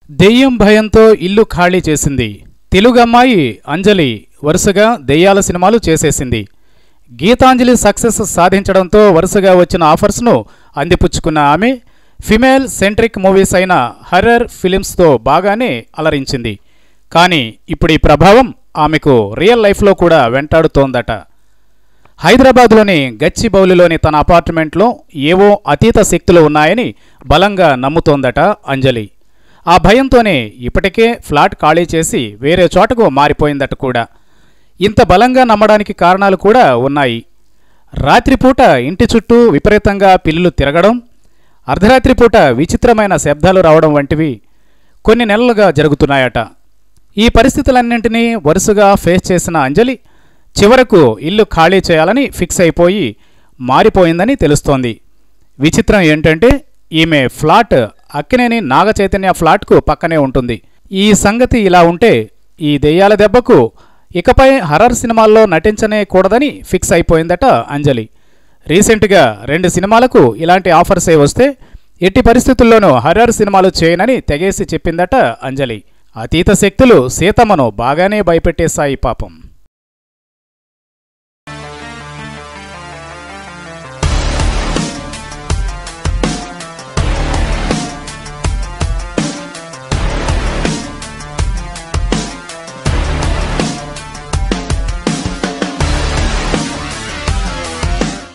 దెయ్యం భయంతో ఇల్లు ఖాళీ చేసింది. తెలుగు అమ్మాయి అంజలి వరుసగా దెయ్యాల సినిమాలు చేసేసింది. గీతాంజలి సక్సెస్ సాధించడంతో వరుసగా వచ్చిన ఆఫర్స్ను అందిపుచ్చుకున్న ఆమె ఫిమేల్ సెంట్రిక్ మూవీస్ అయిన హర్రర్ ఫిలిమ్స్తో బాగానే అలరించింది. కానీ ఇప్పుడు ఈ ప్రభావం ఆమెకు రియల్ లైఫ్లో కూడా వెంటాడుతోందట. హైదరాబాద్లోని గచ్చిబౌలిలోని తన అపార్ట్మెంట్లో ఏవో అతీత శక్తులు ఉన్నాయని బలంగా నమ్ముతోందట అంజలి. ఆ భయంతోనే ఇప్పటికే ఫ్లాట్ ఖాళీ చేసి వేరే చోటకు మారిపోయిందట కూడా. ఇంత బలంగా నమ్మడానికి కారణాలు కూడా ఉన్నాయి. రాత్రిపూట ఇంటి చుట్టూ విపరీతంగా పిల్లులు తిరగడం, అర్ధరాత్రిపూట విచిత్రమైన శబ్దాలు రావడం వంటివి కొన్ని నెలలుగా జరుగుతున్నాయట. ఈ పరిస్థితులన్నింటినీ వరుసగా ఫేస్ చేసిన అంజలి చివరకు ఇల్లు ఖాళీ చేయాలని ఫిక్స్ అయిపోయి మారిపోయిందని తెలుస్తోంది. విచిత్రం ఏంటంటే ఈమె ఫ్లాట్ అక్కినేని నాగచైతన్య ఫ్లాట్కు పక్కనే ఉంటుంది. ఈ సంగతి ఇలా ఉంటే ఈ దెయ్యాల దెబ్బకు ఇకపై హర్రర్ సినిమాల్లో నటించనే కూడదని ఫిక్స్ అయిపోయిందట అంజలి. రీసెంట్గా 2 సినిమాలకు ఇలాంటి ఆఫర్సే వస్తే ఎట్టి పరిస్థితుల్లోనూ హర్రర్ సినిమాలు చేయనని తెగేసి చెప్పిందట అంజలి. అతీత శక్తులు సీతమ్మను బాగానే భయపెట్టేశాయి పాపం.